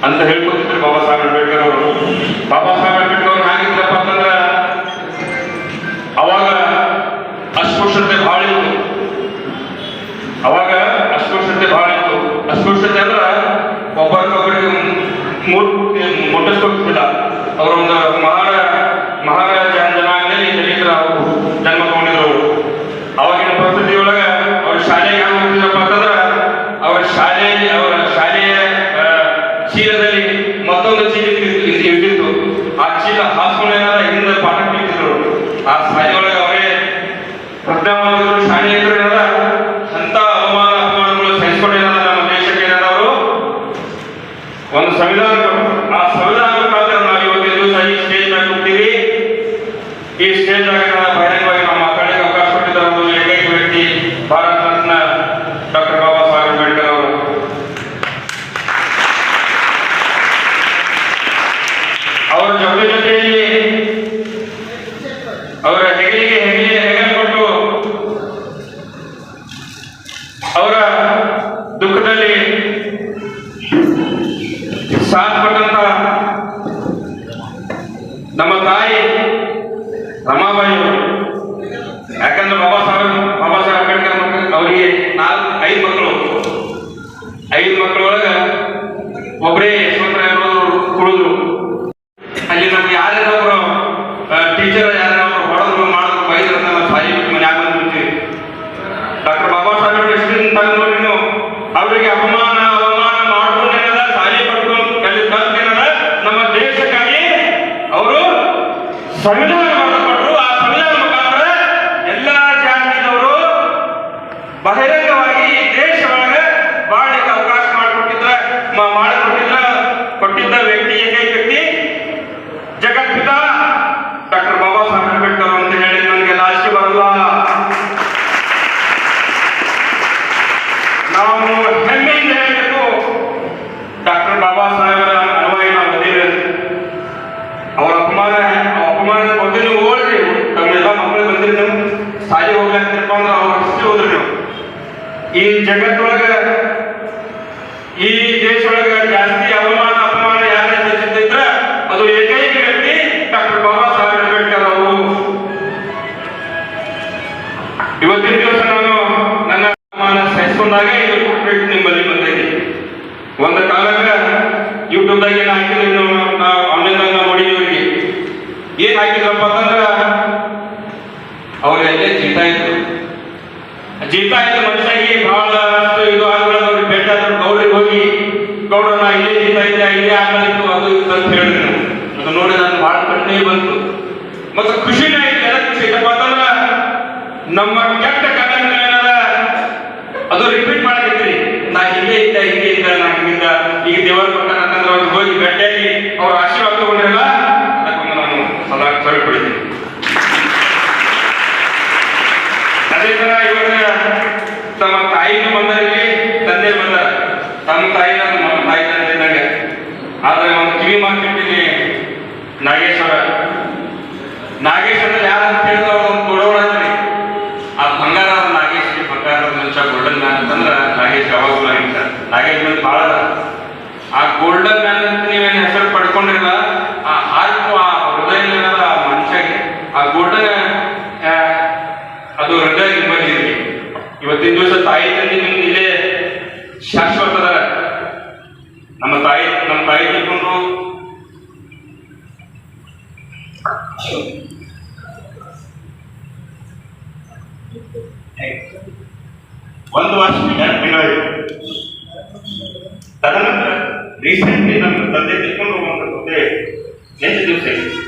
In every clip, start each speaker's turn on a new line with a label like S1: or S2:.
S1: ಅಂತ ಹೇಳ್ಕೊತಿದ್ರು ಬಾಬಾ ಸಾಹೇಬ್ ಅಂಬೇಡ್ಕರ್ ಅವರು. ಬಾಬಾ ಸಾಹೇಬ್ ಅಂಬೇಡ್ಕರ್ ಅವ್ರು ಹಾಗಿದ್ರಪ್ಪ ಅಂತಂದ್ರೆ ಅವಾಗ ಅಸ್ಪೃಶ್ಯತೆ ಭಾಳ ಇತ್ತು. ಅವಾಗ ಅಸ್ಪೃಶ್ಯತೆ ಭಾಳ ಇತ್ತು. ಅಸ್ಪೃಶ್ಯತೆ ಅಂದ್ರೆ ಒಬ್ಬರಿಗೊಬ್ಬರಿಗೆ ಮುಟ್ಟಿಸ್ಕೊಳ್ತಿಲ್ಲ. ಅವರೊಂದು ಮಹಾರಾಜ ಜನಾಂಗದಲ್ಲಿ ದಲಿತರ ಅವರು ಜನ್ಮ ತಗೊಂಡಿದ್ರು. ಅವಾಗಿನ ಪರಿಸ್ಥಿತಿ ಒಳಗ ಅವ್ರ ಶಾಲೆಗೆ ಹ್ಯಾಂಗ ಹೋಗ್ತಿದ್ರಪ್ಪ ಅಂತಂದ್ರೆ ಅವರ ಶಾಲೆಯ ಚೀಲದಲ್ಲಿ ಮತ್ತೊಂದು ಚೀಲ ಇರ್ತಿತ್ತು. ಆ ಚೀಲ ಹಾಸ್ಕೊಂಡು ಹಿಂದೆ ಪಾಠ ಕಲಿತಿದ್ರು. ಆ ಶಾಲೆಯೊಳಗೆ ಅವರೇ ಪ್ರಜ್ಞಾವಂತರು ಶಾಲೆ ಇದ್ರು. ಅಂತ ಅಪಮಾನಗಳು ಸಹಿಸ್ಕೊಂಡಿರೋದ ನಮ್ಮ ದೇಶಕ್ಕೆ ಏನದ ಅವರು ಒಂದು ಸಂವಿಧಾನ. ಆ ಸಂವಿಧಾನ ಮುಖಾಂತರ ನಾವು ಇವತ್ತಿನ ದಿವಸ ಈ ಸ್ಟೇಜ್ ಮ್ಯಾಗ ಹೋಗ್ತೀವಿ. ಈ ಸ್ಟೇಜ್ ಮ್ಯಾಗ ಬಹಿರಂಗವಾಗಿ ನಾವು ಮಾತಾಡಲಿಕ್ಕೆ ಅವಕಾಶ ಕೊಟ್ಟಿದ್ದಾರೆ ಒಂದು ಏಕೈಕ ವ್ಯಕ್ತಿ ಭಾರತ ರತ್ನ ಡಾಕ್ಟರ್ ಬಾಬಾ ಸಾಹೇಬ್ ಅಂಬೇಡ್ಕರ್ ಅವರು. ಅವರ ಜೊತೆಯಲ್ಲಿ ಅವರ ಹೆಗಲಿಗೆ ಹೆಗಲು ಕೊಟ್ಟು ಅವರ ದುಃಖದಲ್ಲಿ ಸಾಥ್ ಕೊಟ್ಟಂತ ನಮ್ಮ ತಾಯಿ ರಮಾಬಾಯಿ ಅವರು. ಯಾಕಂದ್ರೆ ಬಾಬಾ ಸಾಹೇಬ್ ಅಂಬೇಡ್ಕರ್ ಅವರಿಗೆ 5 ಮಕ್ಕಳು. 5 ಮಕ್ಕಳೊಳಗ ಒಬ್ಬರೇ ಯಶವಂತರಾಯರು ಉಳಿದ್ರು. ಅಲ್ಲಿ ನಮ್ಗೆ ಯಾರ್ಯಾರು ಟೀಚರ್ ಯಾರು ಹೊಡೆದ್ರು ಮಾಡಿದ್ರು ಬೈದ್ರು ಅಂತ ನಾವು ಸಾಯಿ ಮನ್ಯಾಗ ಬಂದ್ಬಿಡ್ತೀವಿ. ಡಾಕ್ಟರ್ ಬಾಬಾ ಸಾಹೇಬ್ ಎಷ್ಟು ತಂದು ನೀನು ಅವರಿಗೆ ಅವಮಾನ ಮಾಡ್ಕೊಂಡೇನದ ಸಾಲಿ ಪಡ್ಕೊಂಡು ಕಲಿತೇನದ ನಮ್ಮ ದೇಶಕ್ಕಾಗಿ ಅವರು ಸಂವಿಧಾನ ಮಾಡಿಕೊಟ್ರು. ಆ ಸಂವಿಧಾನ ಮುಖಾಂತರ ಎಲ್ಲ ಜಾತಿಯವರು ಬಹಿರಂಗವಾಗಿ ಈ ದೇಶ ಒಳಗೆ ಬಾಳಲಿಕ್ಕೆ ಅವಕಾಶ ಕೊಟ್ಟಿದ್ದ ವ್ಯಕ್ತಿ ಏಕೈಕ ವ್ಯಕ್ತಿ ಜಗತ್ಪಿತ ಡಾಕ್ಟರ್ ಬಾಬಾ ಸಾಹೇಬ್ ಅಂಬೇಡ್ಕರ್ ಅಂತ ಹೇಳಿ ನನಗೆ ಲಾಸ್ತಿ ಬರಲ್ಲ. ನಾವು ಹೆಮ್ಮೆಯಿಂದ ಹೇಳಬೇಕು, ಡಾಕ್ಟರ್ ಬಾಬಾ ಸಾಹೇಬರ ಅನುಯಾಯಿ ನಾವು ಅದೇವೆ. ಅವರ ಅಪಮಾನದ ಬಗ್ಗೆ ನೀವು ಓಡ್ರಿ. ತಮ್ಮೆಲ್ಲ ಮಕ್ಕಳಿಗೆ ಬಂದಿರಿ, ನೀವು ಸಾಲಿ ಹೋಗ್ಲಾಗ್ತಿರಪ್ಪ ಅಂದ್ರೆ ಅವ್ರ ಹಿಸ್ಟ್ರಿ ಹೋದ್ರಿ ನೀವು. ಈ ಜಗತ್ತೊಳಗ ಈ ದೇಶದೊಳಗ ಜಾಸ್ತಿ ಅಪಮಾನ ಯಾರ ಸಹಿಸಿದ್ರ ಅದು ಏಕೈಕ ವ್ಯಕ್ತಿ ಡಾಕ್ಟರ್ ಬಾಬಾ ಸಾಹೇಬ್ ಅಂಬೇಡ್ಕರ್ ಅವರು. ಇವತ್ತಿನ ದಿವಸ ನಾನು ನನ್ನ ಅಪಮಾನ ಸಹಿಸಿಕೊಂಡಾಗ ಇದು ನಿಮ್ಮಲ್ಲಿ ಬಂದೈತಿ. ಒಂದು ಕಾಲಕ್ಕ ಯೂಟ್ಯೂಬ್ದಾಗ ಏನು ಹಾಕಿದ್ರು ಆನ್ಲೈನ್ದಾಗ ನೋಡಿದವ್ರಿಗೆ ಏನ್ ಹಾಕಿದ್ರಪ್ಪ ಅಂತಂದ್ರ ಅವ್ರೆಲ್ಲೇ ಜೀತಾ ಇತ್ತು ಮನುಷ್ಯಾಗಿ ಬಹಳಷ್ಟು ಇದು ಆಗ್ಬಿಡೋದು. ಬೆಟ್ಟ ಗೌಡ್ರಿಗೆ ಹೋಗಿ ಗೌಡ್ರ ಇಲ್ಲೇ ಜೀತಾ ಇದ್ದೆ, ಇಲ್ಲೇ ಆಗಲಿತ್ತು, ಅದು ಇದು ಅಂತ ಹೇಳಿದ್ರು. ಅದು ನೋಡಿ ನಾನು ಬಹಳ ಕಣ್ಣೇ ಬಂತು ಮತ್ತು ಖುಷಿನೇ ಆಯ್ತು. ಎಲ್ಲ ಖುಷಿ ಐತಪ್ಪ ಅಂತಂದ್ರ ನಮ್ಮ ಕೆಟ್ಟ ಕಥೆಗಳನ್ನ ಏನದ ಅದು ರಿಪೀಟ್ ಮಾಡಬೇಕ್ರಿ. ನಾ ಹಿಂಗೆ ಇದ್ದ ನಾ ಹಿಂಗಿದ್ದ ಈಗ ದೇವರ ಕೊಟ್ಟಾನ ಅಂತಂದ್ರೆ ಅವ್ರಿಗೆ ಹೋಗಿ ಭೇಟಿಯಾಗಿ ಅವ್ರ ಆಶೀರ್ವಾದ ತಗೊಂಡಿರಲ್ಲ, ಅದಕ್ಕೊಂದು ನಾನು ಸದಾ ಸರಿಪಡಿದ್ದೀನಿ. ಅದೇ ತರ ಇವಾಗ ತಮ್ಮ ತಾಯಿನೂ ಬಂದರಿಗೆ ತಂದೆ ಬಂದಾರ. ತಮ್ಮ ತಾಯಿ ನಮ್ಮ ತಾಯಿ ತಂದೆ ಇದ್ದಂಗೆ. ಆದ್ರೆ ಒಂದು ಕಿವಿ ಮಾರ್ಕೆಟ್ಟಿಗೆ ನಾಗೇಶ್ವರ ಯಾರಂತ ಹೇಳಿದ್ರೆ ಅವ್ರ ಒಂದು ಕೊಡೋಣ ಅಂದ್ರಿ. ಆ ಬಂಗಾರ ನಾಗೇಶ್ ಬಂಗಾರದ ಮನುಷ್ಯ ಗೋಲ್ಡನ್ ಮ್ಯಾನ್ ಅಂತಂದ್ರೆ ನಾಗೇಶ್ ಯಾವಾಗಲೂ ಆಗಿಲ್ಲ. ನಾಗೇಶ್ ಮೇಲೆ ಭಾಳ ಆ ಗೋಲ್ಡನ್ ಮ್ಯಾನ್ ಅಂತ ನೀವೇನು ಹೆಸರು ಪಡ್ಕೊಂಡಿರಲ್ಲ. ಆ ಹಾರ್ಟ್ ಆ ಹೃದಯ ಏನದ ಆ ಮನುಷ್ಯಗೆ ಆ ಗೋಲ್ಡನ್ ಅದು ಹೃದಯ ನಿಮ್ಮಲ್ಲಿ ಇರಲಿ. ಇವತ್ತಿನ ದಿವಸ ತಾಯಿ ತಂದೆ ನಿಮ್ಗೆ ಇಲ್ಲೇ ಶಾಶ್ವತದ. ನಮ್ಮ ತಾಯಿ ತಿಳ್ಕೊಂಡು ಒಂದು ವರ್ಷ ತದನಂತರ ರೀಸೆಂಟ್ಲಿ ನಮ್ಮ ತಂದೆ ತಿಳ್ಕೊಂಡು ಹೋಗುವಂಥದ್ದೇ 8 ದಿವಸ ಆಯ್ತು.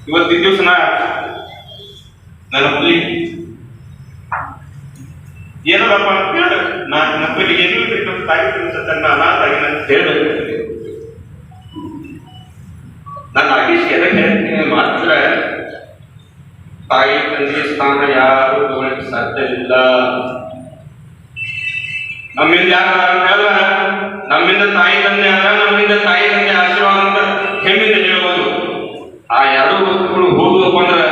S1: ಇವತ್ತಿನ ದಿವಸ ನನ್ನ ಹುಲಿ ಏನಲ್ಲಪ್ಪ ಅಂತ ಹೇಳಿ ನಮ್ಮಲ್ಲಿ ಏನೂ ತಾಯಿ ತನ್ನ ಅನಾಥಾಗಿ ನಾನು ಹೇಳಬೇಕು. ನಾನು ನಾಗೇಶ್ ಎದಕ್ಕೆ ಹೇಳ್ತೀನಿ ಮಾತ್ರ ತಾಯಿ ತಂದೆ ಸ್ಥಾನ ಯಾರು ತಗೊಳ್ಳಕ್ಕೆ ಸಾಧ್ಯವಿಲ್ಲ. ನಮ್ಮಿಂದ ಯಾರು ನಮ್ಮಿಂದ ತಾಯಿ ತಂದೆ ಆಶೀರ್ವಾದ ಅಂತ ಹೆಮ್ಮಿಂದ ಹೇಳ್ಬೋದು. ಆ ಎರಡೂ ವಸ್ತುಗಳು ಹೋಗುವಪ್ಪ ಅಂದ್ರೆ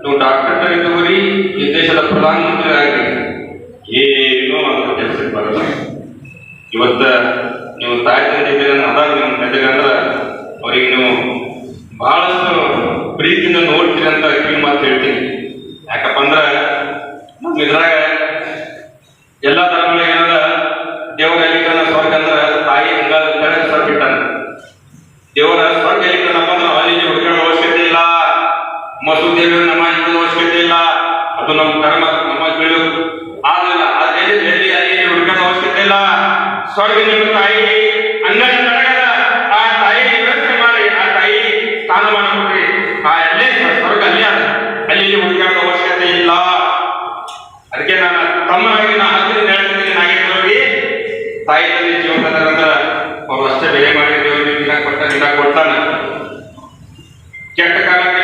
S1: ನೀವು ಡಾಕ್ಟರ್ ಇದ್ದವರಿ, ಈ ದೇಶದ ಪ್ರಧಾನಮಂತ್ರಿ ಆಗಲಿ, ಏನೂ ಅಂತ ಕೆಲಸಕ್ಕೆ ಬರಲ್ಲ. ಇವತ್ತ ನೀವು ತಾಯಿ ತಂದಿದ್ದೀರಿ ಅದಾಗ ನಿಮ್ಮ ತಂದಿರಿ ಅಂದ್ರೆ ಅವ್ರಿಗೆ ನೀವು ಬಹಳಷ್ಟು ಪ್ರೀತಿಯಿಂದ ನೋಡ್ತೀರಿ ಅಂತ ಕಿವಿ ಮಾತು ಹೇಳ್ತೀನಿ. ಯಾಕಪ್ಪ ಅಂದ್ರೆ ನಮ್ಮ ಇದ್ರಾಗ ಎಲ್ಲ ಧರ್ಮಗಳಿಗೆ ಏನದ ದೇವರ ಎಲ್ಲಿಕನ ಸ್ವರ್ಗ ಅಂದ್ರೆ ತಾಯಿ ಹಂಗಾದ ಕೆಳಗೆ ಸ್ವರ್ಗ ಇಟ್ಟಾನ. ದೇವರ ಸ್ವರ್ಗ ಎಲ್ಲಿಕನಪ್ಪ ಅಂದ್ರೆ ಅಲ್ಲಿ ಹುಡುಕಾಡೋ ಅವಶ್ಯಕತೆ ಇಲ್ಲ, ಮಸೂದೇವಿ ನಮ್ಮ ಹಿಂದೂ ಅವಶ್ಯಕತೆ ಇಲ್ಲ, ಅದು ನಮ್ಮ ಧರ್ಮ ನಮ್ಮ ಬೀಳು ಆಗಲಿಲ್ಲ. ಅದೇ ಎಲ್ಲಿ ಅಲ್ಲಿ ಹುಡುಕಾಡೋ ಅವಶ್ಯಕತೆ ಇಲ್ಲ. ಸ್ವರ್ಗ ನಿಮ್ಮ ತಾಯಿ ಅಂಗಡಿ ಕೆಳಗದ ಆ ತಾಯಿ ವ್ಯವಸ್ಥೆ ಮಾಡಿ ಆ ತಾಯಿ ಸ್ಥಾನಮಾನ ಕೊಡ್ರಿ. ಆ ಅಲ್ಲೇ ಸ್ವರ್ಗ ಅಲ್ಲೇ ಅದ, ಅಲ್ಲಿ ಹುಡುಕಾಡೋ ಅವಶ್ಯಕತೆ ಇಲ್ಲ. ಅದಕ್ಕೆ ನಾನು ತಮ್ಮನಾಗಿ ನಾ ಹತ್ತಿರ ಹೇಳ್ತಿದ್ದೀನಿ, ನಾಗೇಶ್ವರಿಗೆ ತಾಯಿ ತಂದೆ ಜೀವನದ ನಂತರ ಅವ್ರು ಅಷ್ಟೇ ಬೆಲೆ ಮಾಡಿ ದೇವರು ನಿನ್ನ ಕೊಟ್ಟಾನ. ಕೆಟ್ಟ ಕಾಲಕ್ಕೆ